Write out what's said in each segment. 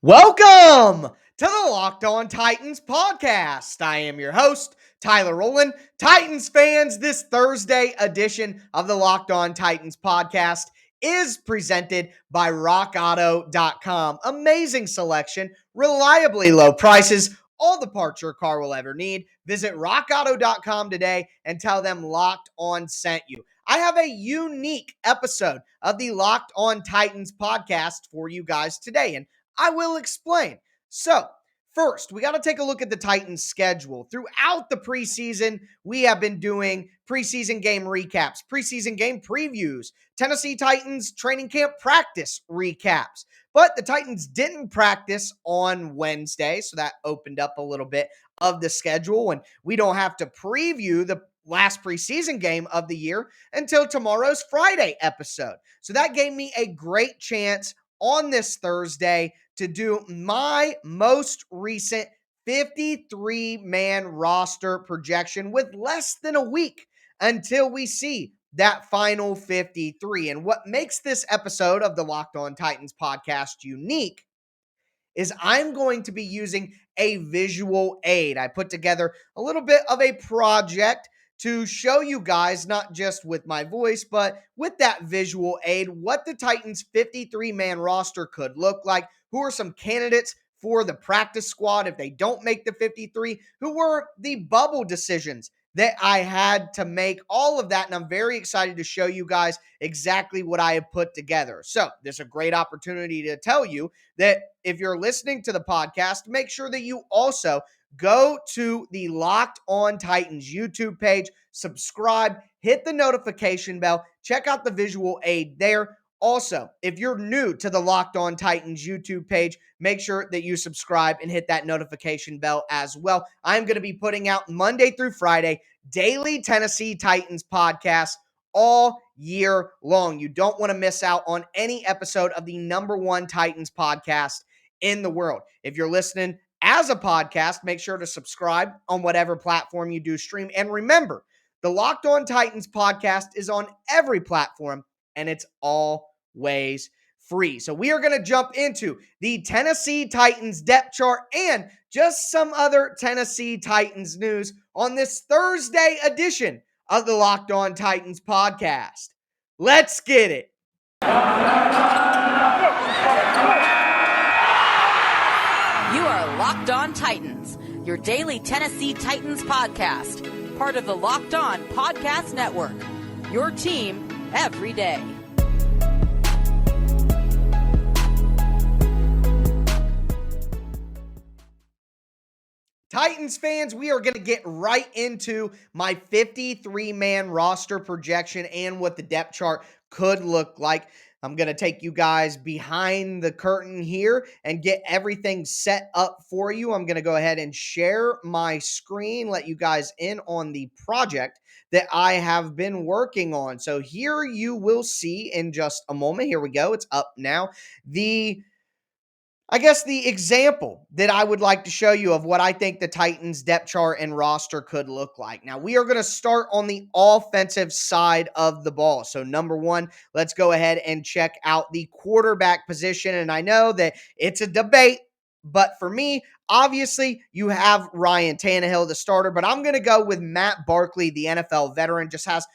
Welcome to the Locked On Titans podcast. I am your host, Tyler Rowland. Titans fans, this Thursday edition of the Locked On Titans podcast is presented by RockAuto.com. Amazing selection, reliably low prices, all the parts your car will ever need. Visit RockAuto.com today and tell them Locked On sent you. I have a unique episode of the Locked On Titans podcast for you guys today, and I will explain. So, first, we got to take a look at the Titans' schedule. Throughout the preseason, we have been doing preseason game recaps, preseason game previews, Tennessee Titans training camp practice recaps. But the Titans didn't practice on Wednesday, so that opened up a little bit of the schedule, and we don't have to preview the last preseason game of the year until tomorrow's Friday episode. So that gave me a great chance on this Thursday to do my most recent 53-man roster projection with less than a week until we see that final 53. And what makes this episode of the Locked On Titans podcast unique is I'm going to be using a visual aid. I put together a little bit of a project to show you guys, not just with my voice, but with that visual aid, what the Titans 53-man roster could look like. Who are some candidates for the practice squad if they don't make the 53? Who were the bubble decisions that I had to make? All of that, and I'm very excited to show you guys exactly what I have put together. So there's a great opportunity to tell you that if you're listening to the podcast, make sure that you also go to the Locked On Titans YouTube page, subscribe, hit the notification bell, check out the visual aid there. Also, if you're new to the Locked On Titans YouTube page, make sure that you subscribe and hit that notification bell as well. I'm going to be putting out Monday through Friday daily Tennessee Titans podcasts all year long. You don't want to miss out on any episode of the number one Titans podcast in the world. If you're listening as a podcast, make sure to subscribe on whatever platform you do stream. And remember, the Locked On Titans podcast is on every platform, and it's always free. So we are going to jump into the Tennessee Titans depth chart and just some other Tennessee Titans news on this Thursday edition of the Locked On Titans podcast. Let's get it. You are Locked On Titans, your daily Tennessee Titans podcast, part of the Locked On Podcast Network, your team every day. Titans fans, we are going to get right into my 53-man roster projection and what the depth chart could look like. I'm going to take you guys behind the curtain here and get everything set up for you. I'm going to go ahead and share my screen, let you guys in on the project that I have been working on. So here you will see in just a moment. Here we go. It's up now. The example that I would like to show you of what I think the Titans depth chart and roster could look like. Now, we are going to start on the offensive side of the ball. So, number one, let's go ahead and check out the quarterback position. And I know that it's a debate, but for me, obviously, you have Ryan Tannehill, the starter, but I'm going to go with Matt Barkley, the NFL veteran, just has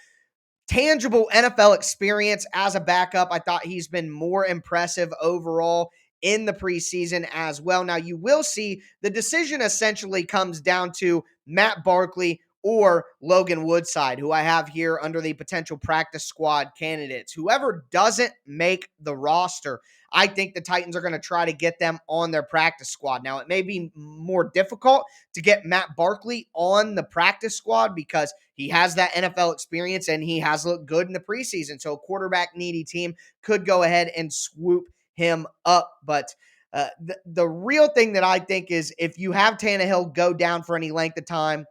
tangible NFL experience as a backup. I thought he's been more impressive overall in the preseason as well. Now, you will see the decision essentially comes down to Matt Barkley or Logan Woodside, who I have here under the potential practice squad candidates. Whoever doesn't make the roster, I think the Titans are going to try to get them on their practice squad. Now, it may be more difficult to get Matt Barkley on the practice squad because he has that NFL experience and he has looked good in the preseason. So a quarterback needy team could go ahead and swoop him up. But the real thing that I think is if you have Tannehill go down for any length of time,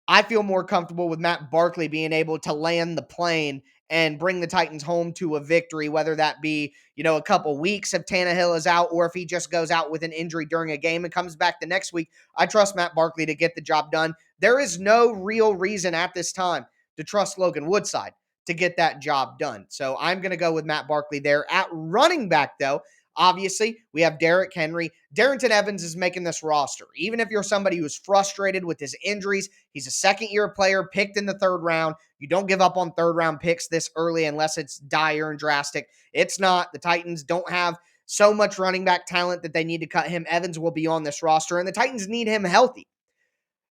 I feel more comfortable with Matt Barkley being able to land the plane and bring the Titans home to a victory, whether that be, a couple weeks if Tannehill is out or if he just goes out with an injury during a game and comes back the next week. I trust Matt Barkley to get the job done. There is no real reason at this time to trust Logan Woodside to get that job done. So I'm going to go with Matt Barkley there. At running back, though, Obviously, we have Derrick Henry. Darrynton Evans is making this roster. Even if you're somebody who's frustrated with his injuries, he's a second-year player picked in the third round. You don't give up on third-round picks this early unless it's dire and drastic. It's not. The Titans don't have so much running back talent that they need to cut him. Evans will be on this roster, and the Titans need him healthy.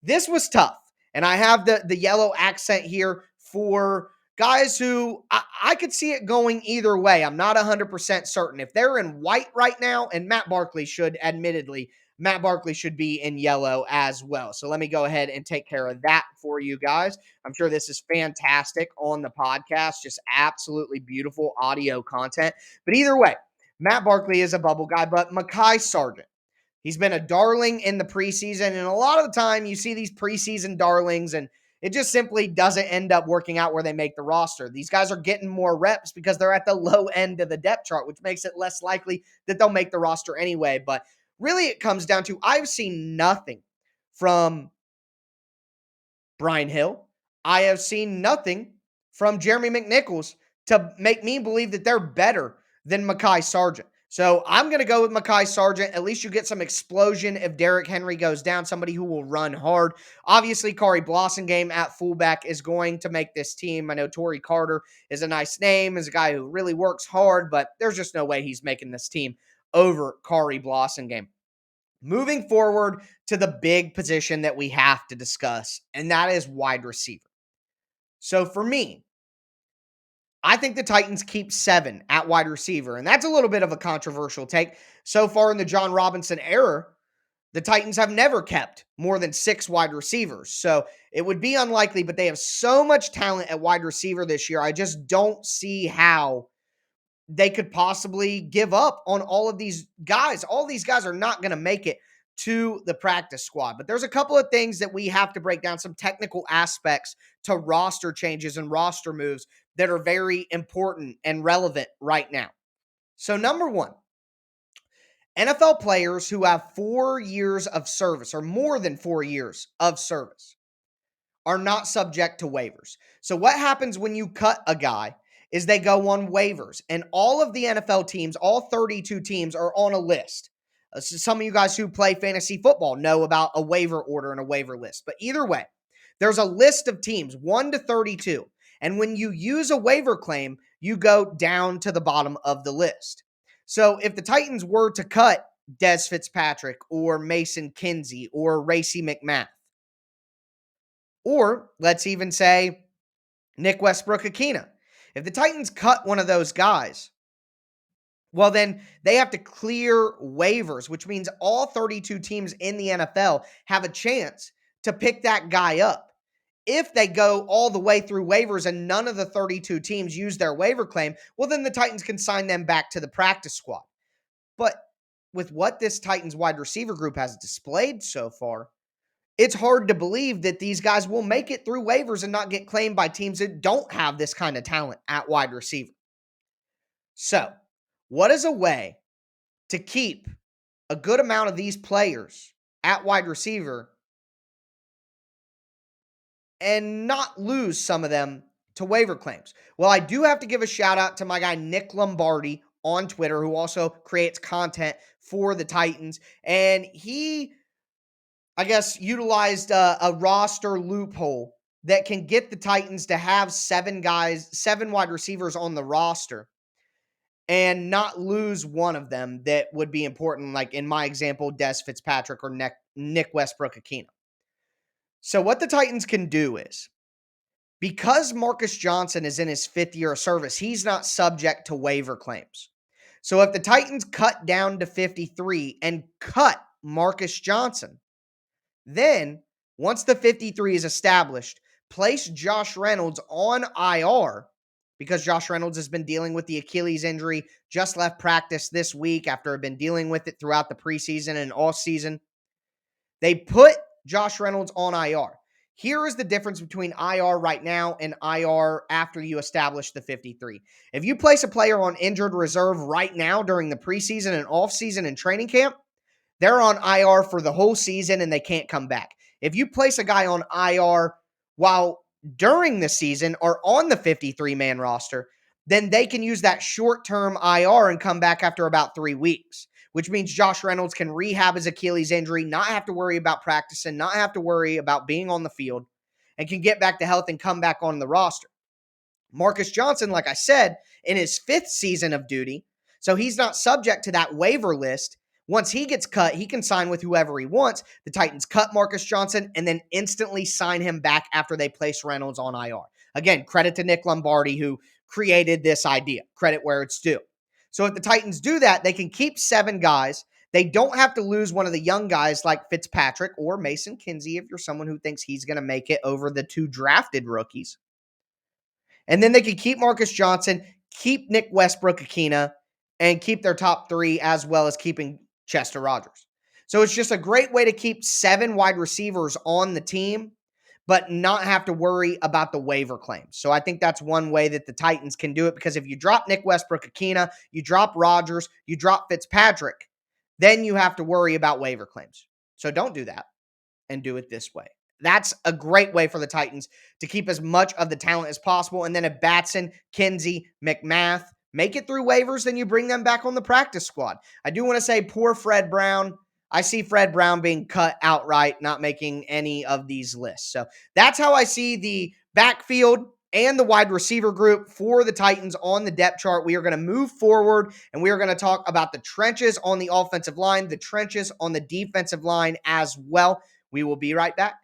This was tough, and I have the yellow accent here for guys who I could see it going either way. I'm not 100% certain. If they're in white right now, and Matt Barkley should be in yellow as well. So let me go ahead and take care of that for you guys. I'm sure this is fantastic on the podcast, just absolutely beautiful audio content. But either way, Matt Barkley is a bubble guy, but Mekhi Sargent, he's been a darling in the preseason, and a lot of the time you see these preseason darlings, and it just simply doesn't end up working out where they make the roster. These guys are getting more reps because they're at the low end of the depth chart, which makes it less likely that they'll make the roster anyway. But really, it comes down to I've seen nothing from Brian Hill. I have seen nothing from Jeremy McNichols to make me believe that they're better than Mekhi Sargent. So I'm going to go with Mekhi Sargent. At least you get some explosion if Derrick Henry goes down, somebody who will run hard. Obviously, Khari Blasingame at fullback is going to make this team. I know Torrey Carter is a nice name, is a guy who really works hard, but there's just no way he's making this team over Khari Blasingame. Moving forward to the big position that we have to discuss, and that is wide receiver. So for me, I think the Titans keep 7 at wide receiver, and that's a little bit of a controversial take. So far in the Jon Robinson era, the Titans have never kept more than 6 wide receivers. So it would be unlikely, but they have so much talent at wide receiver this year. I just don't see how they could possibly give up on all of these guys. All these guys are not going to make it to the practice squad. But there's a couple of things that we have to break down, some technical aspects to roster changes and roster moves that are very important and relevant right now. So number one, NFL players who have 4 years of service or more than 4 years of service are not subject to waivers. So what happens when you cut a guy is they go on waivers, and all of the NFL teams, all 32 teams, are on a list. So some of you guys who play fantasy football know about a waiver order and a waiver list. But either way, there's a list of teams, 1 to 32. And when you use a waiver claim, you go down to the bottom of the list. So if the Titans were to cut Dez Fitzpatrick or Mason Kinsey or Racey McMath, or let's even say Nick Westbrook-Ikhine, if the Titans cut one of those guys, well, then they have to clear waivers, which means all 32 teams in the NFL have a chance to pick that guy up. If they go all the way through waivers and none of the 32 teams use their waiver claim, well, then the Titans can sign them back to the practice squad. But with what this Titans wide receiver group has displayed so far, it's hard to believe that these guys will make it through waivers and not get claimed by teams that don't have this kind of talent at wide receiver. So, what is a way to keep a good amount of these players at wide receiver and not lose some of them to waiver claims? Well, I do have to give a shout out to my guy Nick Lombardi on Twitter, who also creates content for the Titans. And he, I guess, utilized a roster loophole that can get the Titans to have 7 wide receivers on the roster and not lose one of them that would be important, like in my example, Dez Fitzpatrick or Nick Westbrook-Ikhine. So what the Titans can do is, because Marcus Johnson is in his 5th year of service, he's not subject to waiver claims. So if the Titans cut down to 53 and cut Marcus Johnson, then once the 53 is established, place Josh Reynolds on IR, because Josh Reynolds has been dealing with the Achilles injury, just left practice this week after having been dealing with it throughout the preseason and all season. They put Josh Reynolds on IR. Here is the difference between IR right now and IR after you establish the 53. If you place a player on injured reserve right now during the preseason and offseason and training camp, they're on IR for the whole season and they can't come back. If you place a guy on IR while during the season or on the 53-man roster, then they can use that short-term IR and come back after about 3 weeks, which means Josh Reynolds can rehab his Achilles injury, not have to worry about practicing, not have to worry about being on the field, and can get back to health and come back on the roster. Marcus Johnson, like I said, in his 5th season of duty, so he's not subject to that waiver list. Once he gets cut, he can sign with whoever he wants. The Titans cut Marcus Johnson and then instantly sign him back after they place Reynolds on IR. Again, credit to Nick Lombardi, who created this idea. Credit where it's due. So if the Titans do that, they can keep 7 guys. They don't have to lose one of the young guys like Fitzpatrick or Mason Kinsey if you're someone who thinks he's going to make it over the 2 drafted rookies. And then they can keep Marcus Johnson, keep Nick Westbrook-Ikhine, and keep their top 3 as well as keeping Chester Rogers. So it's just a great way to keep 7 wide receivers on the team, but not have to worry about the waiver claims. So I think that's one way that the Titans can do it, because if you drop Nick Westbrook-Ikhine, you drop Rogers, you drop Fitzpatrick, then you have to worry about waiver claims. So don't do that and do it this way. That's a great way for the Titans to keep as much of the talent as possible. And then if Batson, Kinsey, McMath make it through waivers, then you bring them back on the practice squad. I do want to say poor Fred Brown. I see Fred Brown being cut outright, not making any of these lists. So that's how I see the backfield and the wide receiver group for the Titans on the depth chart. We are going to move forward and we are going to talk about the trenches on the offensive line, the trenches on the defensive line as well. We will be right back.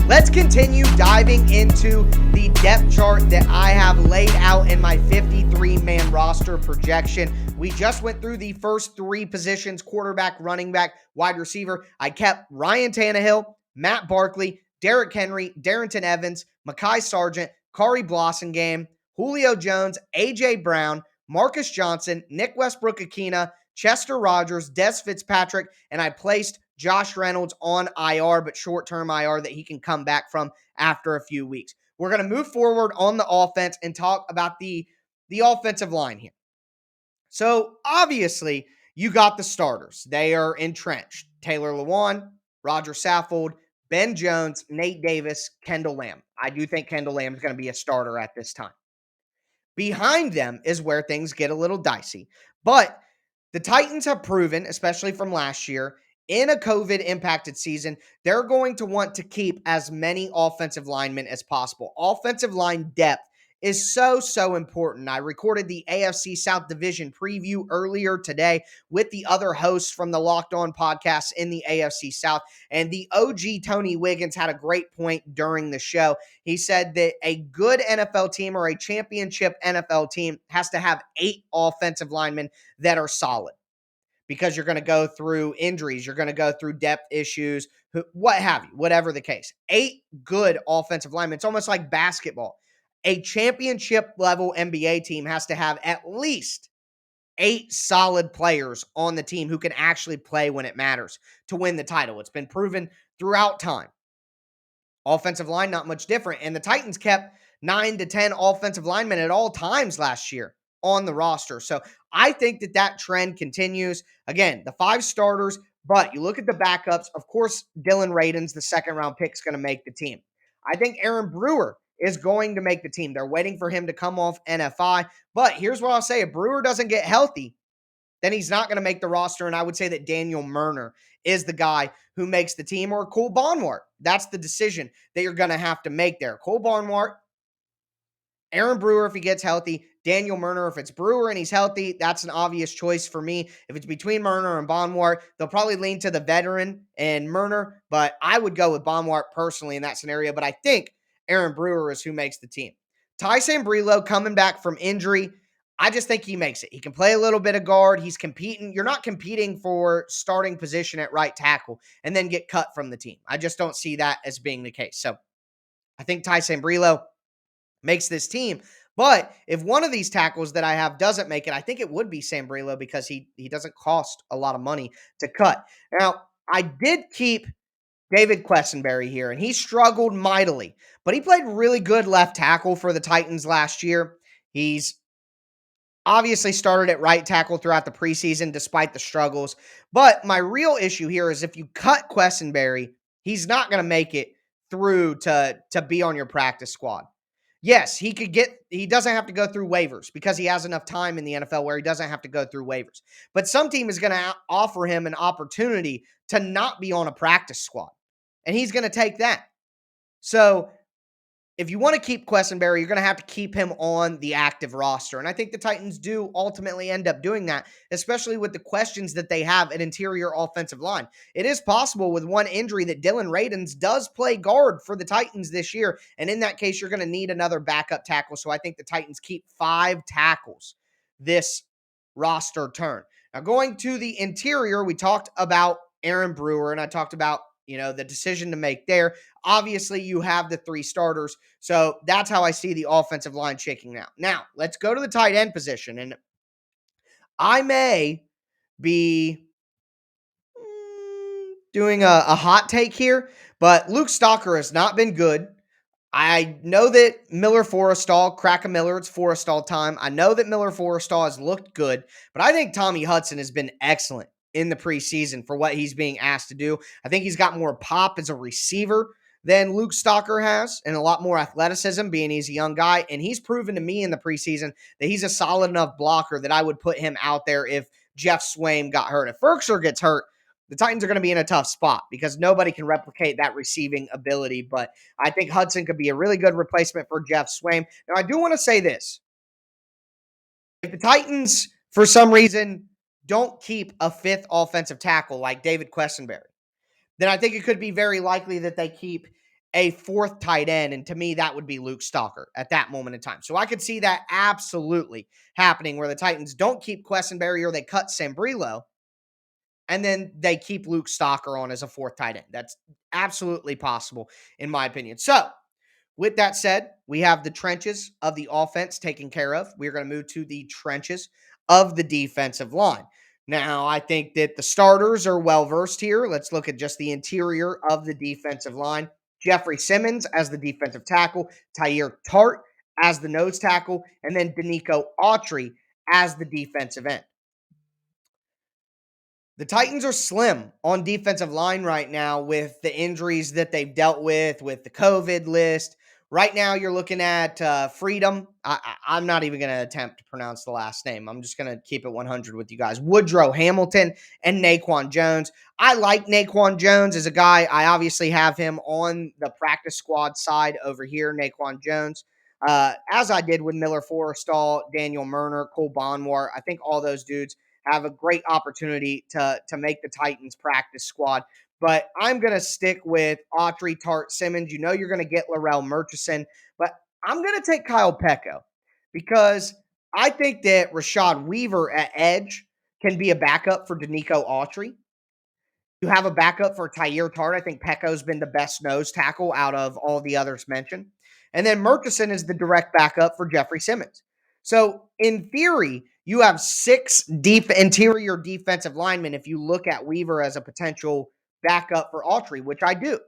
Let's continue diving into the depth chart that I have laid out in my 53-man roster projection. We just went through the first 3 positions: quarterback, running back, wide receiver. I kept Ryan Tannehill, Matt Barkley, Derrick Henry, Darrynton Evans, Mekhi Sargent, Khari Blasingame, Julio Jones, A.J. Brown, Marcus Johnson, Nick Westbrook-Ikhine, Chester Rogers, Dez Fitzpatrick, and I placed Josh Reynolds on IR, but short-term IR that he can come back from after a few weeks. We're going to move forward on the offense and talk about the offensive line here. So, obviously, you got the starters. They are entrenched. Taylor Lewan, Roger Saffold, Ben Jones, Nate Davis, Kendall Lamb. I do think Kendall Lamb is going to be a starter at this time. Behind them is where things get a little dicey. But the Titans have proven, especially from last year, in a COVID-impacted season, they're going to want to keep as many offensive linemen as possible. Offensive line depth is so important. I recorded the AFC South Division preview earlier today with the other hosts from the Locked On podcast in the AFC South, and the OG Tony Wiggins had a great point during the show. He said that a good NFL team or a championship NFL team has to have 8 offensive linemen that are solid, because you're going to go through injuries, you're going to go through depth issues, what have you, whatever the case. 8 good offensive linemen. It's almost like basketball. A championship level NBA team has to have at least 8 solid players on the team who can actually play when it matters to win the title. It's been proven throughout time. Offensive line, not much different. And the Titans kept 9 to 10 offensive linemen at all times last year on the roster. So I think that trend continues. Again, the 5 starters, but you look at the backups. Of course, Dylan Radins, the second-round pick, is going to make the team. I think Aaron Brewer is going to make the team. They're waiting for him to come off NFI. But here's what I'll say. If Brewer doesn't get healthy, then he's not going to make the roster. And I would say that Daniel Murner is the guy who makes the team, or Cole Barnwart. That's the decision that you're going to have to make there. Cole Barnwart, Aaron Brewer if he gets healthy, Daniel Murner if it's Brewer and he's healthy. That's an obvious choice for me. If it's between Murner and Barnwart, they'll probably lean to the veteran and Murner, but I would go with Barnwart personally in that scenario. But I think Aaron Brewer is who makes the team. Ty Sambrailo coming back from injury, I just think he makes it. He can play a little bit of guard. He's competing. You're not competing for starting position at right tackle and then get cut from the team. I just don't see that as being the case. So I think Ty Sambrailo makes this team. But if one of these tackles that I have doesn't make it, I think it would be Sambrailo, because he doesn't cost a lot of money to cut. Now, I did keep David Quessenberry here, and he struggled mightily, but he played really good left tackle for the Titans last year. He's obviously started at right tackle throughout the preseason despite the struggles. But my real issue here is if you cut Quessenberry, he's not going to make it through to be on your practice squad. Yes, he doesn't have to go through waivers because he has enough time in the NFL where he doesn't have to go through waivers. But some team is going to offer him an opportunity to not be on a practice squad, and he's going to take that. So if you want to keep Quessenberry, you're going to have to keep him on the active roster. And I think the Titans do ultimately end up doing that, especially with the questions that they have at interior offensive line. It is possible with one injury that Dylan Radins does play guard for the Titans this year. And in that case, you're going to need another backup tackle. So I think the Titans keep 5 tackles this roster turn. Now, going to the interior, we talked about Aaron Brewer, and I talked about the decision to make there. Obviously, you have the 3 starters. So that's how I see the offensive line shaking out. Now, let's go to the tight end position. And I may be doing a hot take here, but Luke Stalker has not been good. I know that Miller Forrestall, crack a Miller, it's Forrestall time. I know that Miller Forrestall has looked good, but I think Tommy Hudson has been excellent in the preseason for what he's being asked to do. I think he's got more pop as a receiver than Luke Stalker has, and a lot more athleticism, being he's a young guy. And he's proven to me in the preseason that he's a solid enough blocker that I would put him out there if Jeff Swaim got hurt. If Firkser gets hurt, the Titans are going to be in a tough spot because nobody can replicate that receiving ability. But I think Hudson could be a really good replacement for Jeff Swaim. Now, I do want to say this. If the Titans, for some reason, don't keep a 5th offensive tackle like David Quessenberry, then I think it could be very likely that they keep a 4th tight end. And to me, that would be Luke Stalker at that moment in time. So I could see that absolutely happening where the Titans don't keep Quessenberry or they cut Sambrilo, and then they keep Luke Stalker on as a 4th tight end. That's absolutely possible, in my opinion. So, with that said, we have the trenches of the offense taken care of. We're going to move to the trenches of the defensive line. Now, I think that the starters are well-versed here. Let's look at just the interior of the defensive line. Jeffrey Simmons as the defensive tackle, Tyir Tart as the nose tackle, and then Denico Autry as the defensive end. The Titans are slim on defensive line right now with the injuries that they've dealt with the COVID list. Right now, you're looking at Freedom. I'm not even going to attempt to pronounce the last name. I'm just going to keep it 100 with you guys. Woodrow Hamilton and Naquan Jones. I like Naquan Jones as a guy. I obviously have him on the practice squad side over here, Naquan Jones. As I did with Miller Forrestall, Daniel Murner, Cole Bonwar. I think all those dudes have a great opportunity to make the Titans practice squad. But I'm going to stick with Autry, Tart, Simmons. You know you're going to get Larrell Murchison. But I'm going to take Kyle Peko because I think that Rashad Weaver at edge can be a backup for Denico Autry. You have a backup for Tyir Tart. I think Peko's been the best nose tackle out of all the others mentioned. And then Murchison is the direct backup for Jeffrey Simmons. So in theory, you have 6 deep interior defensive linemen if you look at Weaver as a potential backup for Autry, which I do.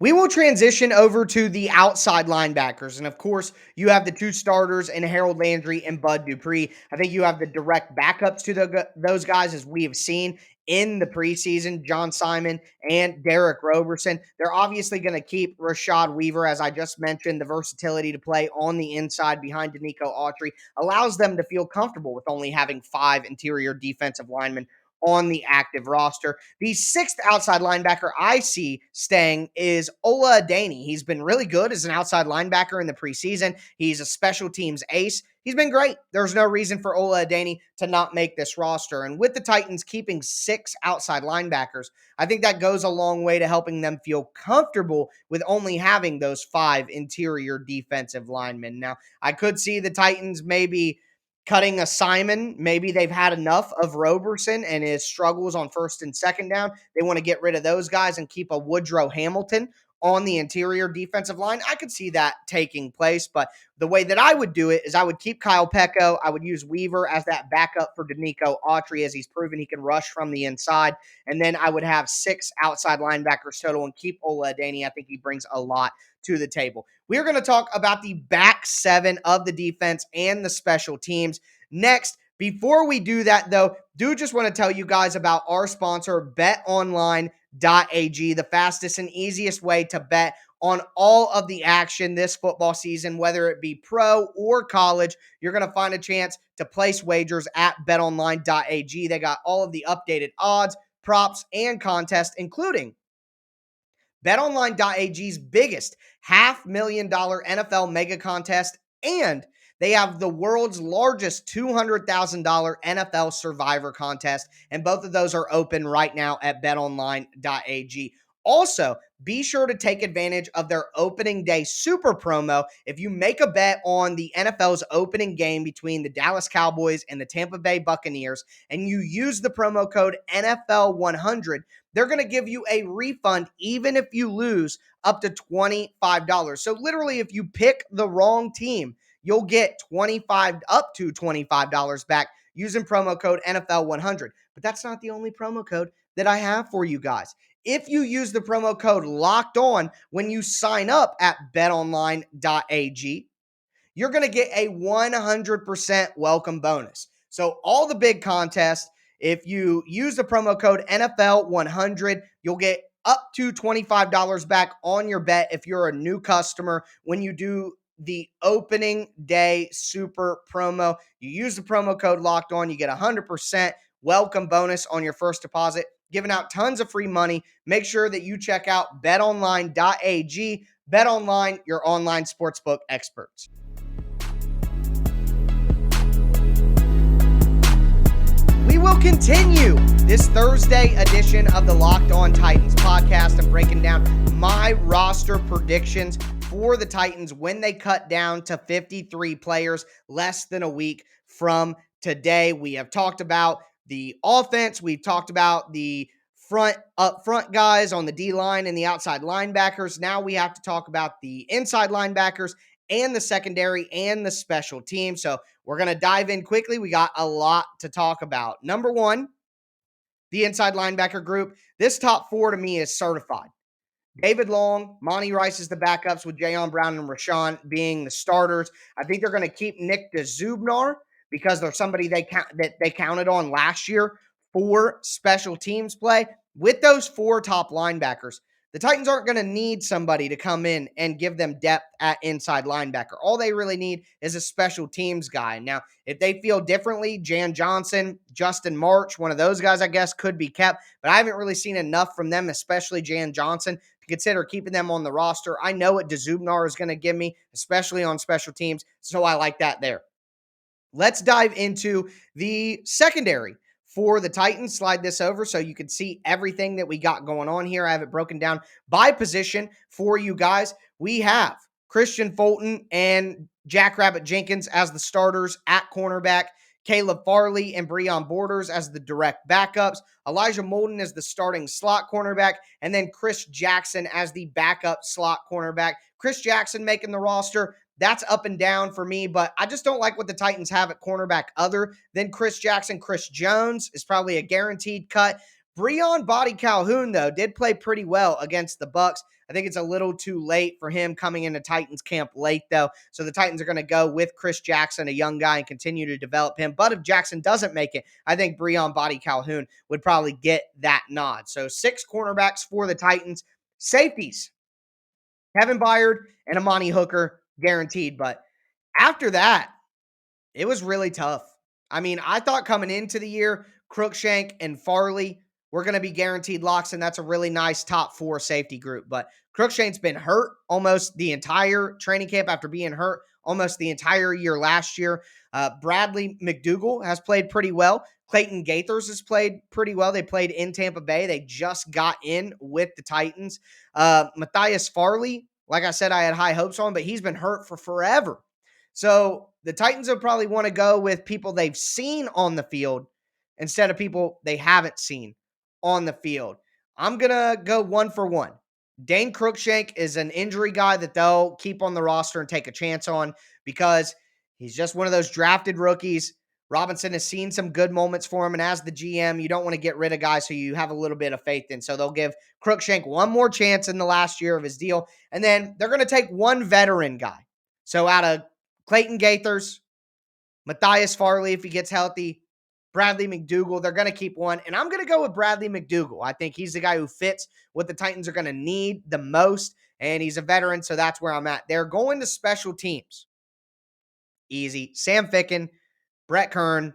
We will transition over to the outside linebackers. And of course, you have the 2 starters in Harold Landry and Bud Dupree. I think you have the direct backups to those guys, as we have seen in the preseason, John Simon and Derek Roberson. They're obviously going to keep Rashad Weaver, as I just mentioned. The versatility to play on the inside behind Denico Autry allows them to feel comfortable with only having 5 interior defensive linemen on the active roster. The 6th outside linebacker I see staying is Ola Adeniyi. He's been really good as an outside linebacker in the preseason. He's a special teams ace. He's been great. There's no reason for Ola Adeniyi to not make this roster. And with the Titans keeping 6 outside linebackers, I think that goes a long way to helping them feel comfortable with only having those 5 interior defensive linemen. Now, I could see the Titans maybe cutting a Simon. Maybe they've had enough of Roberson and his struggles on first and second down. They want to get rid of those guys and keep a Woodrow Hamilton on the interior defensive line. I could see that taking place, but the way that I would do it is I would keep Kyle Peko. I would use Weaver as that backup for Denico Autry, as he's proven he can rush from the inside. And then I would have 6 outside linebackers total and keep Ola Adeniyi. I think he brings a lot to the table. We're going to talk about the back 7 of the defense and the special teams next. Before we do that, though, do just want to tell you guys about our sponsor, BetOnline.ag, the fastest and easiest way to bet on all of the action this football season, whether it be pro or college. You're going to find a chance to place wagers at betonline.ag. They got all of the updated odds, props, and contests, including BetOnline.ag's biggest $500,000 NFL mega contest, and they have the world's largest $200,000 NFL Survivor contest, and both of those are open right now at BetOnline.ag. Also, be sure to take advantage of their opening day super promo. If you make a bet on the NFL's opening game between the Dallas Cowboys and the Tampa Bay Buccaneers, and you use the promo code NFL100, they're going to give you a refund even if you lose up to $25. So literally, if you pick the wrong team, you'll get up to $25 back using promo code NFL100. But that's not the only promo code that I have for you guys. If you use the promo code Locked On when you sign up at betonline.ag, you're going to get a 100% welcome bonus. So all the big contests, if you use the promo code NFL100, you'll get up to $25 back on your bet if you're a new customer when you do the opening day super promo. You use the promo code Locked On, you get 100% welcome bonus on your first deposit, giving out tons of free money. Make sure that you check out betonline.ag. BetOnline, your online sportsbook experts. We will continue this Thursday edition of the Locked On Titans podcast. I'm breaking down my roster predictions for the Titans when they cut down to 53 players less than a week from today. We have talked about the offense. We've talked about the up front guys on the D-line and the outside linebackers. Now we have to talk about the inside linebackers and the secondary and the special team. So we're going to dive in quickly. We got a lot to talk about. Number one, the inside linebacker group. This top four to me is certified. David Long, Monty Rice is the backups, with Jayon Brown and Rashawn being the starters. I think they're going to keep Nick DeZubnar because they're somebody that they counted on last year for special teams play. With those four top linebackers, the Titans aren't going to need somebody to come in and give them depth at inside linebacker. All they really need is a special teams guy. Now, if they feel differently, Jan Johnson, Justin March, one of those guys, I guess, could be kept. But I haven't really seen enough from them, especially Jan Johnson, to consider keeping them on the roster. I know what DeZubnar is going to give me, especially on special teams, so I like that there. Let's dive into the secondary for the Titans. Slide this over so you can see everything that we got going on here. I have it broken down by position for you guys. We have Christian Fulton and Jackrabbit Jenkins as the starters at cornerback, Caleb Farley and Breon Borders as the direct backups, Elijah Molden as the starting slot cornerback, and then Chris Jackson as the backup slot cornerback. Chris Jackson making the roster. That's up and down for me, but I just don't like what the Titans have at cornerback other than Chris Jackson. Chris Jones is probably a guaranteed cut. Breon Body Calhoun, though, did play pretty well against the Bucs. I think it's a little too late for him coming into Titans camp late, though. So the Titans are going to go with Chris Jackson, a young guy, and continue to develop him. But if Jackson doesn't make it, I think Breon Body Calhoun would probably get that nod. So 6 cornerbacks for the Titans. Safeties, Kevin Byard and Amani Hooker, guaranteed. But after that, it was really tough. I mean, I thought coming into the year, Cruikshank and Farley were going to be guaranteed locks, and that's a really nice top 4 safety group. But Cruikshank's been hurt almost the entire training camp after being hurt almost the entire year last year. Bradley McDougall has played pretty well. Clayton Gaithers has played pretty well. They played in Tampa Bay. They just got in with the Titans. Matthias Farley, like I said, I had high hopes on, but he's been hurt for forever. So the Titans will probably want to go with people they've seen on the field instead of people they haven't seen on the field. I'm going to go 1 for 1. Dane Cruikshank is an injury guy that they'll keep on the roster and take a chance on because he's just one of those drafted rookies. Robinson has seen some good moments for him, and as the GM, you don't want to get rid of guys who you have a little bit of faith in. So they'll give Cruikshank one more chance in the last year of his deal, and then they're going to take one veteran guy. So out of Clayton Gaithers, Matthias Farley, if he gets healthy, Bradley McDougall, they're going to keep one. And I'm going to go with Bradley McDougall. I think he's the guy who fits what the Titans are going to need the most. and he's a veteran, so that's where I'm at. They're going to special teams. Easy. Sam Ficken, Brett Kern,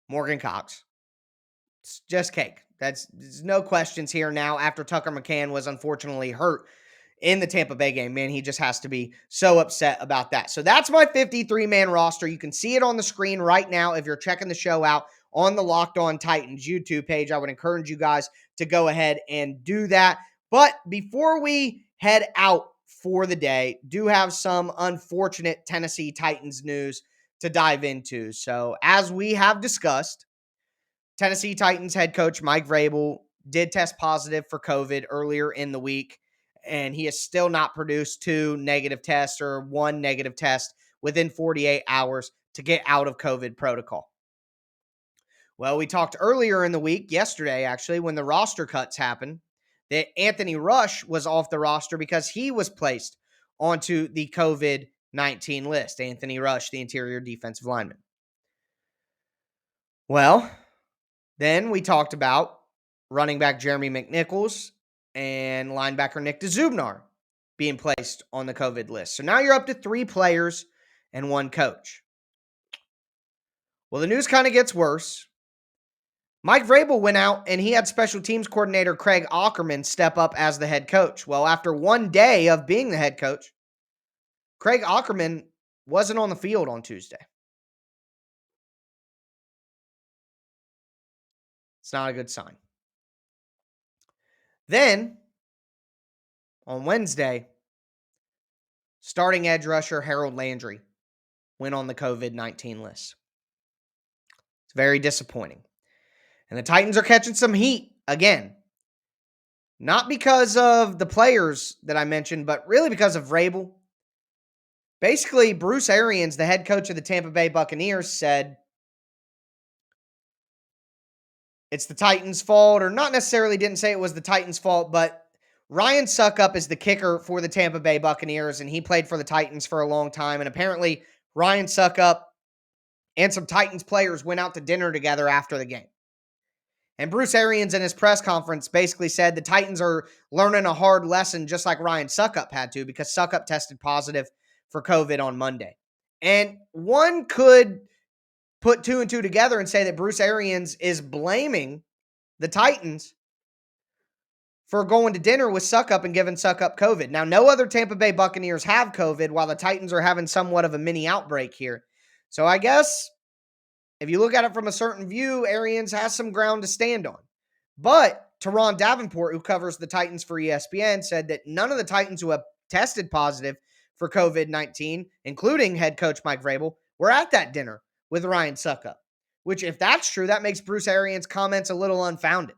Morgan Cox. It's just cake. There's no questions here now after Tucker McCann was unfortunately hurt in the Tampa Bay game. Man, he just has to be so upset about that. So that's my 53-man roster. You can see it on the screen right now if you're checking the show out on the Locked On Titans YouTube page. I would encourage you guys to go ahead and do that. But before we head out for the day, do have some unfortunate Tennessee Titans news to dive into. So as we have discussed, Tennessee Titans head coach Mike Vrabel did test positive for COVID earlier in the week, and he has still not produced 2 negative tests or 1 negative test within 48 hours to get out of COVID protocol. Well, we talked earlier in the week, yesterday actually, when the roster cuts happened, that Anthony Rush was off the roster because he was placed onto the COVID-19 list. Anthony Rush, the interior defensive lineman. Well, then we talked about running back Jeremy McNichols and linebacker Nick DeZubnar being placed on the COVID list. So now you're up to 3 players and 1 coach. Well, the news kind of gets worse. Mike Vrabel went out and he had special teams coordinator Craig Aukerman step up as the head coach. Well, after 1 day of being the head coach, Craig Aukerman wasn't on the field on Tuesday. It's not a good sign. Then, on Wednesday, starting edge rusher Harold Landry went on the COVID-19 list. It's very disappointing. And the Titans are catching some heat again. Not because of the players that I mentioned, but really because of Vrabel. Basically, Bruce Arians, the head coach of the Tampa Bay Buccaneers, said it's the Titans' fault, or not necessarily didn't say it was the Titans' fault, but Ryan Succop is the kicker for the Tampa Bay Buccaneers, and he played for the Titans for a long time. And apparently, Ryan Succop and some Titans players went out to dinner together after the game. And Bruce Arians in his press conference basically said the Titans are learning a hard lesson just like Ryan Succop had to, because Succop tested positive for COVID on Monday. And one could put 2 and 2 together and say that Bruce Arians is blaming the Titans for going to dinner with Succop and giving Succop COVID. Now, no other Tampa Bay Buccaneers have COVID, while the Titans are having somewhat of a mini outbreak here. So I guess if you look at it from a certain view, Arians has some ground to stand on. But Teron Davenport, who covers the Titans for ESPN, said that none of the Titans who have tested positive for COVID-19, including head coach Mike Vrabel, were at that dinner with Ryan Succop. Which, if that's true, that makes Bruce Arians' comments a little unfounded.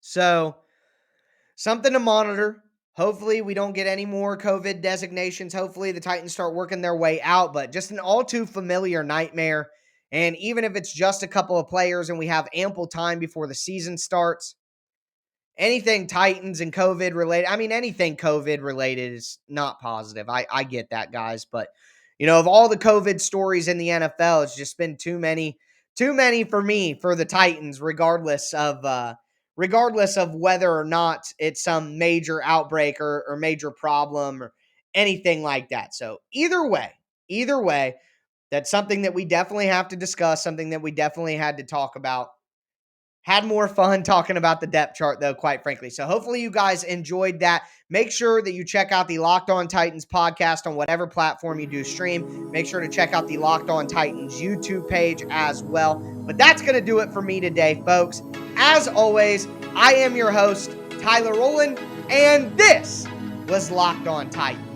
So, something to monitor. Hopefully, we don't get any more COVID designations. Hopefully, the Titans start working their way out, but just an all too familiar nightmare. And even if it's just a couple of players and we have ample time before the season starts, anything Titans and COVID related, anything COVID related is not positive. I get that, guys. But, of all the COVID stories in the NFL, it's just been too many for me, for the Titans, regardless of whether or not it's some major outbreak or major problem or anything like that. So either way, that's something that we definitely have to discuss, something that we definitely had to talk about. Had more fun talking about the depth chart, though, quite frankly. So hopefully you guys enjoyed that. Make sure that you check out the Locked On Titans podcast on whatever platform you do stream. Make sure to check out the Locked On Titans YouTube page as well. But that's going to do it for me today, folks. As always, I am your host, Tyler Rowland, and this was Locked On Titans.